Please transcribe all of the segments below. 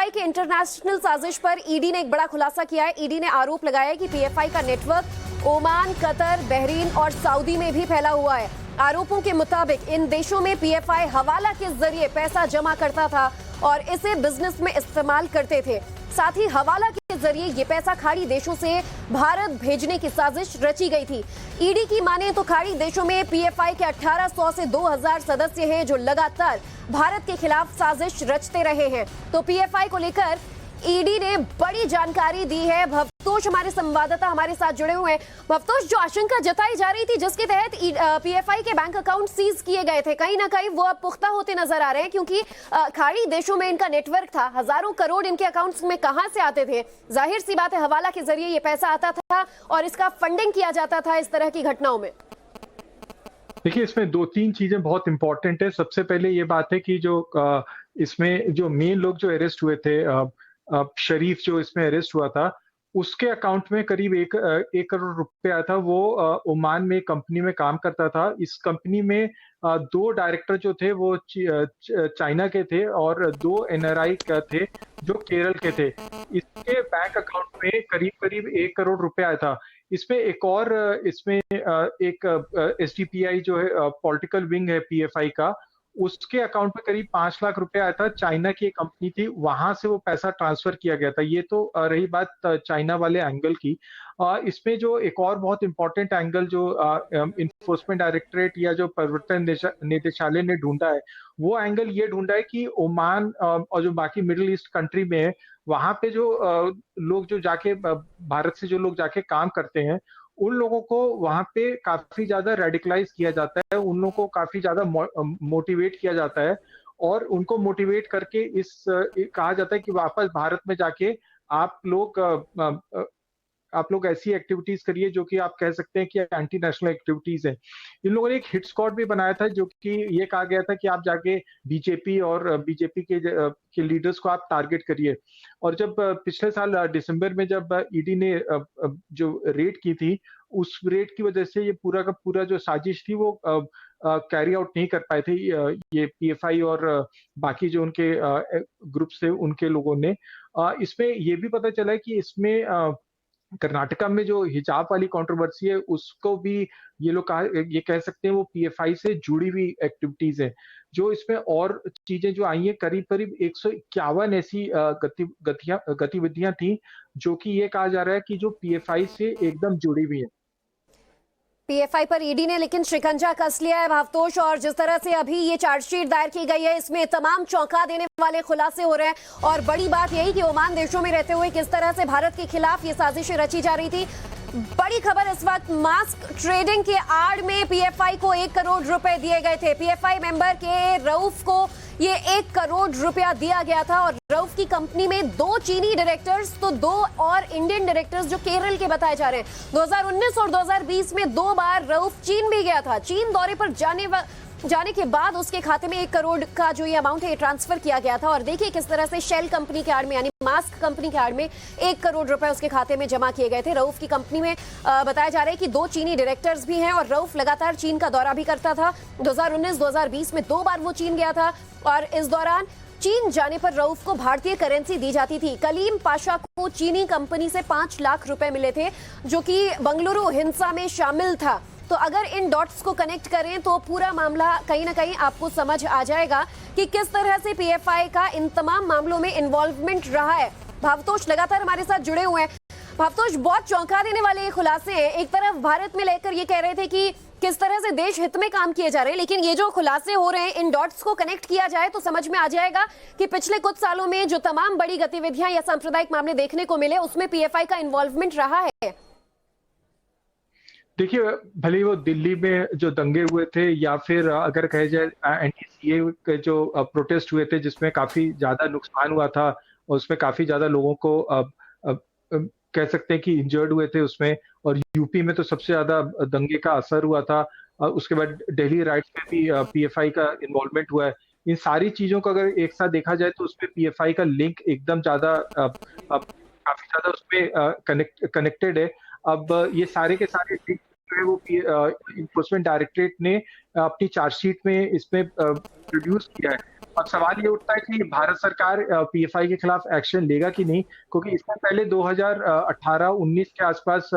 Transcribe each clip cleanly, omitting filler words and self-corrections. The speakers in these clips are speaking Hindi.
पीएफआई के इंटरनेशनल साजिश पर ईडी ने एक बड़ा खुलासा किया है। ईडी ने आरोप लगाया है कि पीएफआई का नेटवर्क ओमान, कतर, बहरीन और सऊदी में भी फैला हुआ है। आरोपों के मुताबिक इन देशों में पीएफआई हवाला के जरिए पैसा जमा करता था और इसे बिजनेस में इस्तेमाल करते थे। साथ ही हवाला के जरिए ये पैसा खाड़ी देशों से भारत भेजने की साजिश रची गई थी। ईडी की माने तो खाड़ी देशों में पीएफआई के 1800 से 2000 सदस्य हैं जो लगातार भारत के खिलाफ साजिश रचते रहे हैं। तो पीएफआई को लेकर ईडी ने बड़ी जानकारी दी है। भवतोष हमारे संवाददाता हमारे साथ जुड़े हुए हैं। भवतोष, जो आशंका जताई जा रही थी जिसके तहत पीएफआई के बैंक अकाउंट सीज किए गए थे, कहीं ना कहीं वो अब पुख्ता होते नजर आ रहे हैं, क्योंकि खाड़ी देशों में इनका नेटवर्क था। हजारों करोड़ इनके अकाउंट्स में कहां से आते थे? जाहिर सी बात है, हवाला के जरिए ये पैसा आता था और इसका फंडिंग किया जाता था इस तरह की घटनाओं में। देखिए, इसमें दो तीन चीजें बहुत इंपॉर्टेंट है। सबसे पहले ये बात है कि जो इसमें जो मेन लोग जो अरेस्ट हुए थे, शरीफ जो इसमें अरेस्ट हुआ था, उसके अकाउंट में करीब एक करोड़ रुपए आया था। वो ओमान में कंपनी में काम करता था। इस कंपनी में दो डायरेक्टर जो थे वो चाइना के थे और दो एनआरआई थे जो केरल के थे। इसके बैंक अकाउंट में करीब करीब 1 करोड़ रुपए आया था। इसमें एक और एक एसडीपीआई जो है पॉलिटिकल विंग है पीएफआई का, उसके अकाउंट में करीब 5 लाख रुपए आया था। चाइना की एक कंपनी थी, वहां से वो पैसा ट्रांसफर किया गया था। ये तो रही बात चाइना वाले एंगल की। इसमें जो एक और बहुत इंपॉर्टेंट एंगल जो इन्फोर्समेंट डायरेक्टरेट या जो प्रवर्तन निदेशालय ने ढूंढा है, वो एंगल ये ढूंढा है कि ओमान और जो बाकी मिडिल ईस्ट कंट्री में है, वहां पे जो लोग जो जाके भारत से जो लोग जाके काम करते हैं, उन लोगों को वहां पे काफी ज्यादा रेडिकलाइज किया जाता है। उन लोगों को काफी ज्यादा मोटिवेट किया जाता है और उनको मोटिवेट करके कहा जाता है कि वापस भारत में जाके आप लोग ऐसी एक्टिविटीज करिए जो कि आप कह सकते हैं कि एंटी नेशनल एक्टिविटीज हैं। इन लोगों ने एक हिट स्क्वाड भी बनाया था, जो कि ये कहा गया था कि आप जाके बीजेपी और बीजेपी के लीडर्स को आप टारगेट करिए। और जब पिछले साल दिसंबर में जब ईडी ने जो रेड की थी, उस रेड की वजह से ये पूरा का पूरा जो साजिश थी वो कैरी आउट नहीं कर पाए थे ये पीएफआई और बाकी जो उनके ग्रुप्स थे उनके लोगों ने। इसमें ये भी पता चला है कि इसमें कर्नाटका में जो हिजाब वाली कंट्रोवर्सी है, उसको भी ये कह सकते हैं वो पीएफआई से जुड़ी हुई एक्टिविटीज है। जो इसमें और चीजें जो आई है, करीब करीब 151 ऐसी गतिविधियां थी जो कि ये कहा जा रहा है कि जो पीएफआई से एकदम जुड़ी हुई है। पीएफआई पर ईडी ने लेकिन शिकंजा कस लिया है भवतोष, और जिस तरह से अभी ये चार्जशीट दायर की गई है, इसमें तमाम चौंका देने वाले खुलासे हो रहे हैं। और बड़ी बात यही कि ओमान देशों में रहते हुए किस तरह से भारत के खिलाफ ये साजिशें रची जा रही थी। बड़ी खबर इस वक्त, मास्क ट्रेडिंग के आड़ में पीएफआई को 1 करोड़ रुपए दिए गए थे। पीएफआई मेंबर के रऊफ को ये 1 करोड़ रुपया दिया गया था और रऊफ की कंपनी में 2 चीनी डायरेक्टर्स तो 2 और इंडियन डायरेक्टर्स जो केरल के बताए जा रहे हैं। 2019 और 2020 में 2 बार रऊफ चीन भी गया था। चीन दौरे पर जाने के बाद उसके खाते में 1 करोड़ का जो ये अमाउंट है ट्रांसफर किया गया था। और देखिए किस तरह से शेल कंपनी के आड़ में, यानी मास्क कंपनी के आड़ में 1 करोड़ रुपए उसके खाते में जमा किए गए थे। रऊफ की कंपनी में बताया जा रहा है कि 2 चीनी डायरेक्टर्स भी हैं और रऊफ लगातार चीन का दौरा भी करता था। 2019-2020 में 2 बार वो चीन गया था और इस दौरान चीन जाने पर रऊफ को भारतीय करेंसी दी जाती थी। कलीम पाशा को चीनी कंपनी से 5 लाख रुपए मिले थे, जो कि बंगलुरु हिंसा में शामिल था। तो अगर इन डॉट्स को कनेक्ट करें तो पूरा मामला कहीं ना कहीं आपको समझ आ जाएगा कि किस तरह से पीएफआई का इन तमाम मामलों में इन्वॉल्वमेंट रहा है। भवतोष लगातार हमारे साथ जुड़े हुए हैं। भवतोष, बहुत चौंका देने वाले ये खुलासे हैं। एक तरफ भारत में लेकर ये कह रहे थे कि किस तरह से देश हित में काम किए जा रहे हैं, लेकिन ये जो खुलासे हो रहे हैं, इन डॉट्स को कनेक्ट किया जाए तो समझ में आ जाएगा कि पिछले कुछ सालों में जो तमाम बड़ी गतिविधियां या सांप्रदायिक मामले देखने को मिले, उसमें पीएफआई का इन्वॉल्वमेंट रहा है। देखिए, भले वो दिल्ली में जो दंगे हुए थे या फिर अगर कहे जाए एनटीसीए के जो प्रोटेस्ट हुए थे जिसमें काफी ज्यादा नुकसान हुआ था और उसमें काफी ज्यादा लोगों को कह सकते हैं कि इंजर्ड हुए थे उसमें, और यूपी में तो सबसे ज्यादा दंगे का असर हुआ था। उसके बाद दिल्ली राइट्स में भी पीएफआई का इन्वॉल्वमेंट हुआ है। इन सारी चीजों को अगर एक साथ देखा जाए तो उसमें पीएफआई का लिंक एकदम ज्यादा काफी ज्यादा उसमें कनेक्टेड है। अब ये सारे के सारे जो है वो इन्फोर्समेंट डायरेक्टरेट ने अपनी चार्जशीट में इसमें प्रोड्यूस किया है। अब सवाल ये उठता है कि भारत सरकार पीएफआई के खिलाफ एक्शन लेगा कि नहीं, क्योंकि इससे पहले 2018-19 के आसपास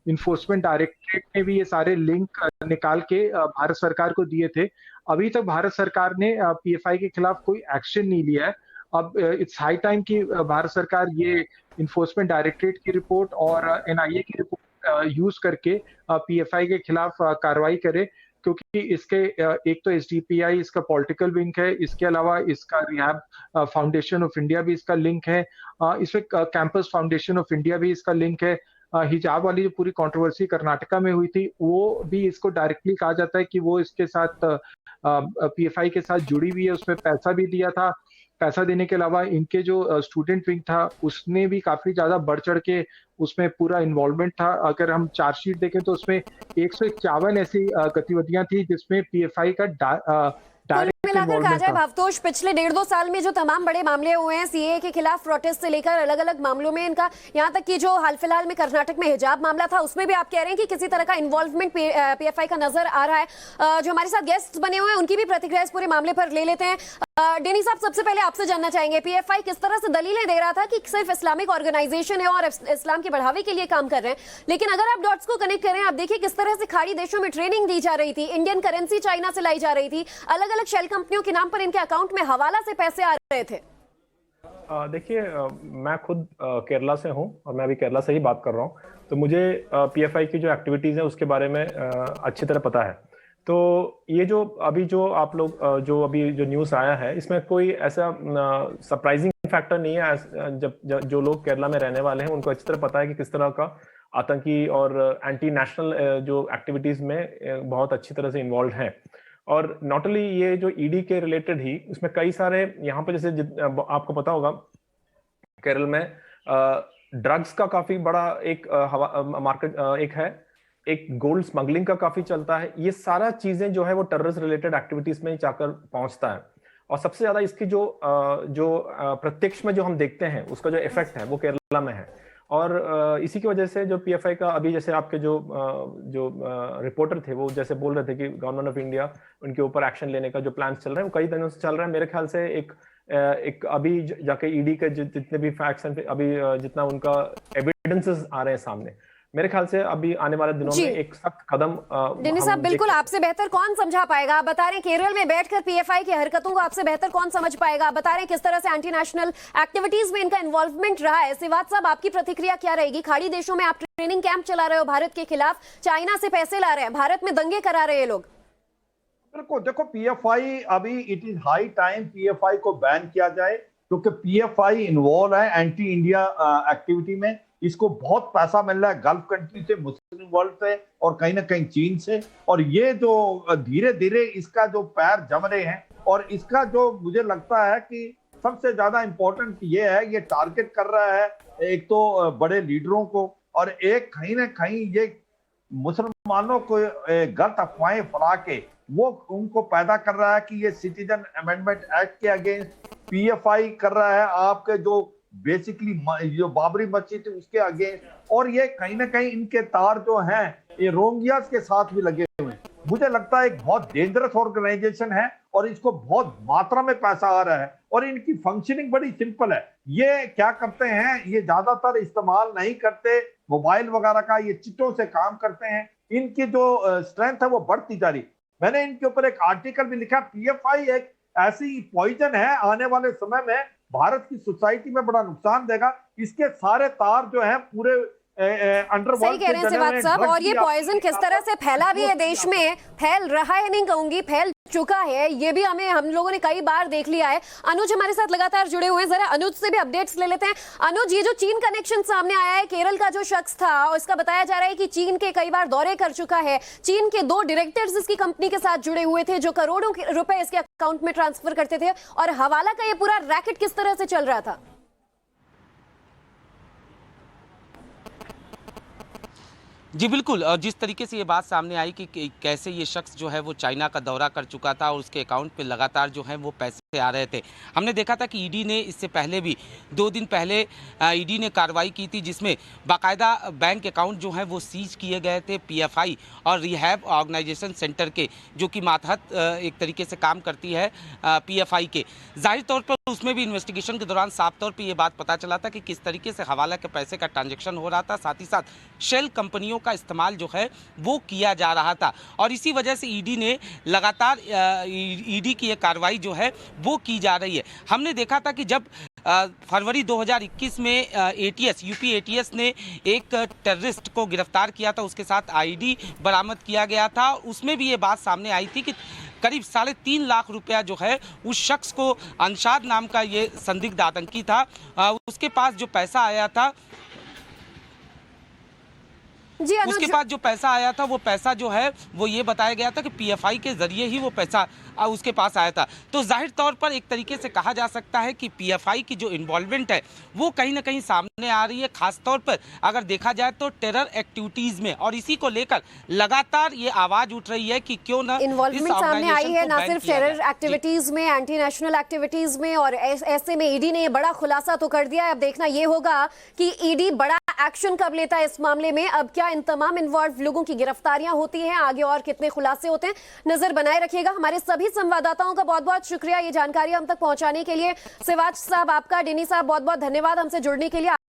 इन्फोर्समेंट डायरेक्टरेट ने भी ये सारे लिंक निकाल के भारत सरकार को दिए थे। अभी तक भारत सरकार ने पीएफआई के खिलाफ कोई एक्शन नहीं लिया है। अब इट्स हाई टाइम कि भारत सरकार ये इन्फोर्समेंट डायरेक्टरेट की रिपोर्ट और एनआईए की रिपोर्ट यूज करके पीएफआई के खिलाफ कार्रवाई करे, क्योंकि इसके एक तो एसडीपीआई इसका पॉलिटिकल विंग है, इसके अलावा इसका रिहैब फाउंडेशन ऑफ इंडिया भी इसका लिंक है, इसमें कैंपस फाउंडेशन ऑफ इंडिया भी इसका लिंक है। हिजाब वाली जो पूरी कंट्रोवर्सी कर्नाटका में हुई थी, वो भी इसको डायरेक्टली कहा जाता है कि वो इसके साथ पीएफआई के साथ जुड़ी हुई है, उसमें पैसा भी दिया था। पैसा देने के अलावा इनके जो स्टूडेंट विंग था उसने भी काफी ज्यादा बढ़ चढ़ के उसमें पूरा इन्वॉल्वमेंट था। अगर हम चार्जशीट देखें तो उसमें 151 ऐसी गतिविधियां थी जिसमें पीएफआई का कुल मिलाकर कहा जाए भावतोष, पिछले 1.5-2 साल में जो तमाम बड़े मामले हुए हैं सीएए के खिलाफ प्रोटेस्ट से लेकर अलग अलग मामलों में इनका, यहाँ तक कि जो हाल फिलहाल में कर्नाटक में हिजाब मामला था उसमें भी आप कह रहे हैं कि किसी तरह का इन्वॉल्वमेंट पीएफआई का नजर आ रहा है। जो हमारे साथ गेस्ट बने हुए हैं उनकी भी प्रतिक्रिया इस पूरे मामले पर ले लेते हैं। डेनी साहब, सबसे पहले आपसे जानना चाहेंगे, पीएफआई किस तरह से दलीलें दे रहा था कि सिर्फ इस्लामिक ऑर्गेनाइजेशन है और इस्लाम के बढ़ावे के लिए काम कर रहे हैं, लेकिन अगर आप डॉट्स को कनेक्ट करें, आप देखिए किस तरह से खाड़ी देशों में ट्रेनिंग दी जा रही थी, इंडियन करेंसी चाइना से लाई जा रही थी, अलग अलग शेल कंपनियों के नाम पर इनके अकाउंट में हवाला से पैसे आ रहे थे। देखिए, मैं खुद केरला से हूं और मैं अभी केरला से ही बात कर रहा हूं, तो मुझे पीएफआई की जो एक्टिविटीज है उसके बारे में अच्छी तरह पता है। तो ये जो आप लोग जो अभी जो न्यूज़ आया है, इसमें कोई ऐसा सरप्राइजिंग फैक्टर नहीं है। जब जो लोग केरला में रहने वाले हैं उनको अच्छी तरह पता है कि किस तरह का आतंकी और एंटी नेशनल जो एक्टिविटीज में बहुत अच्छी तरह से इन्वॉल्व हैं। और नॉट ओनली ये जो ईडी के रिलेटेड ही, उसमें कई सारे यहाँ पे जैसे आपको पता होगा केरल में ड्रग्स का काफी बड़ा एक मार्केट एक है, एक गोल्ड स्मगलिंग का काफी चलता है। ये सारा चीजें जो है वो टेररिस्ट रिलेटेड एक्टिविटीज में जाकर पहुंचता है। और सबसे ज्यादा इसकी जो प्रत्यक्ष में जो हम देखते हैं उसका जो इफेक्ट है वो केरला में है। और इसी की वजह से जो पीएफआई का अभी जैसे आपके जो रिपोर्टर थे वो जैसे बोल रहे थे कि गवर्नमेंट ऑफ इंडिया उनके ऊपर एक्शन लेने का जो प्लान चल रहे हैं वो कई दिनों से चल रहा है। मेरे ख्याल से एक अभी जाके ईडी के जितने भी फैक्ट्स हैं, अभी जितना उनका एविडेंसेस आ रहे हैं सामने, मेरे ख्याल से अभी आने वाले दिनों में एक सख्त कदम डेनी साहब, बिल्कुल आपसे बेहतर कौन समझा पाएगा। आप बता रहे हैं केरल में बैठकर पीएफआई की हरकतों को आपसे बेहतर कौन समझ पाएगा। आप बता रहे हैं किस तरह से एंटी नेशनल एक्टिविटीज में इनका इन्वॉल्वमेंट रहा है। सिवात साहब, आपकी प्रतिक्रिया क्या रहेगी? खाड़ी देशों में आप ट्रेनिंग कैंप चला रहे हो भारत के खिलाफ, चाइना से पैसे ला रहे हैं, भारत में दंगे करा रहे हैं लोग। बिल्कुल, देखो पीएफआई अभी it is high time PFI को बैन किया जाए, क्योंकि पीएफआई इन्वॉल्व है एंटी इंडिया एक्टिविटी में। इसको बहुत पैसा मिल रहा है गल्फ कंट्री से, मुस्लिम वर्ल्ड से और कहीं ना कहीं चीन से। और ये जो धीरे धीरे इसका जो पैर जम रहे हैं, और इसका जो मुझे लगता है कि सबसे ज्यादा इंपॉर्टेंट ये है, ये टारगेट कर रहा है एक तो बड़े लीडरों को, और एक कहीं ना कहीं ये मुसलमानों को गलत अफवाहें फैला के वो उनको पैदा कर रहा है कि ये सिटीजन अमेंडमेंट एक्ट के अगेंस्ट पीएफआई कर रहा है, आपके जो बेसिकली जो बाबरी मस्जिद है उसके अगेंस्ट। और ये कहीं ना कहीं इनके तार जो हैं ये रोहिंग्यास के साथ भी लगे हुए हैं। मुझे लगता है एक बहुत डेंजरस ऑर्गेनाइजेशन है और इसको बहुत मात्रा में पैसा आ रहा है, और इनकी फंक्शनिंग बड़ी सिंपल है। ये क्या करते हैं, ये ज्यादातर इस्तेमाल नहीं करते मोबाइल वगैरह का, ये चिट्ठों से काम करते हैं। इनकी जो स्ट्रेंथ है वो बढ़ती जा रही। मैंने इनके ऊपर एक आर्टिकल भी लिखा, पीएफआई एक ऐसी पॉइजन है, आने वाले समय में भारत की सोसाइटी में बड़ा नुकसान देगा। इसके सारे तार जो हैं पूरे अंडरवर्ल्ड, सही कह रहे हैं सिवात साहब। और ये पॉइजन किस तरह से फैला भी है देश में, फैल रहा है नहीं कहूंगी, फैल चुका है, ये भी हम लोगों ने कई बार देख लिया है। अनुज हमारे साथ लगातार जुड़े हुए हैं, जरा अनुज से भी अपडेट्स ले लेते हैं। अनुज, ये जो चीन कनेक्शन सामने आया है, केरल का जो शख्स था और इसका बताया जा रहा है कि चीन के कई बार दौरे कर चुका है, चीन के 2 डायरेक्टर्स इसकी कंपनी के साथ जुड़े हुए थे जो करोड़ों रुपए इसके अकाउंट में ट्रांसफर करते थे, और हवाला का ये पूरा रैकेट किस तरह से चल रहा था? जी बिल्कुल, जिस तरीके से ये बात सामने आई कि कैसे ये शख्स जो है वो चाइना का दौरा कर चुका था और उसके अकाउंट पे लगातार जो है वो पैसे से आ रहे थे। हमने देखा था कि ईडी ने इससे पहले भी 2 दिन पहले ईडी ने कार्रवाई की थी, जिसमें बाकायदा बैंक अकाउंट जो हैं वो सीज किए गए थे पीएफआई और रिहैब ऑर्गेनाइजेशन सेंटर के, जो कि मातहत एक तरीके से काम करती है पीएफआई के। जाहिर तौर पर उसमें भी इन्वेस्टिगेशन के दौरान साफ तौर पर यह बात पता चला था कि किस तरीके से हवाला के पैसे का ट्रांजैक्शन हो रहा था, साथ ही साथ शेल कंपनियों का इस्तेमाल जो है वो किया जा रहा था। और इसी वजह से ईडी ने लगातार ईडी की ये कार्रवाई जो है वो की जा रही है। हमने देखा था कि जब फरवरी 2021 में एटीएस यूपी एटीएस ने एक टेररिस्ट को गिरफ्तार किया था, उसके साथ आईडी बरामद किया गया था। उसमें भी ये बात सामने आई थी कि करीब 3.5 लाख रुपया जो है उस शख्स को, अंशाद नाम का ये संदिग्ध आतंकी था, उसके पास जो पैसा आया था, उसके पास जो पैसा आया था वो पैसा जो है वो ये बताया गया था कि पीएफआई के जरिए ही वो पैसा उसके पास आया था। तो जाहिर तौर पर एक तरीके से कहा जा सकता है कि पीएफआई की जो इन्वॉल्वमेंट है वो कहीं ना कहीं सामने आ रही है, खासतौर पर अगर देखा जाए तो टेरर एक्टिविटीज में। और इसी को लेकर लगातार ये आवाज उठ रही है कि क्यों ना इन्वॉल्वमेंट सामने आई है, ना सिर्फ टेरर एक्टिविटीज में, एंटी नेशनल एक्टिविटीज में, और ऐसे में ईडी ने ये बड़ा खुलासा तो कर दिया है। अब देखना ये होगा कि ईडी बड़ा एक्शन कब लेता है इस मामले में। अब क्या इन तमाम इन्वॉल्व लोगों की गिरफ्तारियां होती हैं, आगे और कितने खुलासे होते हैं, नजर बनाए रखिएगा। हमारे सभी संवाददाताओं का बहुत बहुत शुक्रिया ये जानकारी हम तक पहुंचाने के लिए। सिवाज साहब आपका, डेनी साहब बहुत बहुत धन्यवाद हमसे जुड़ने के लिए।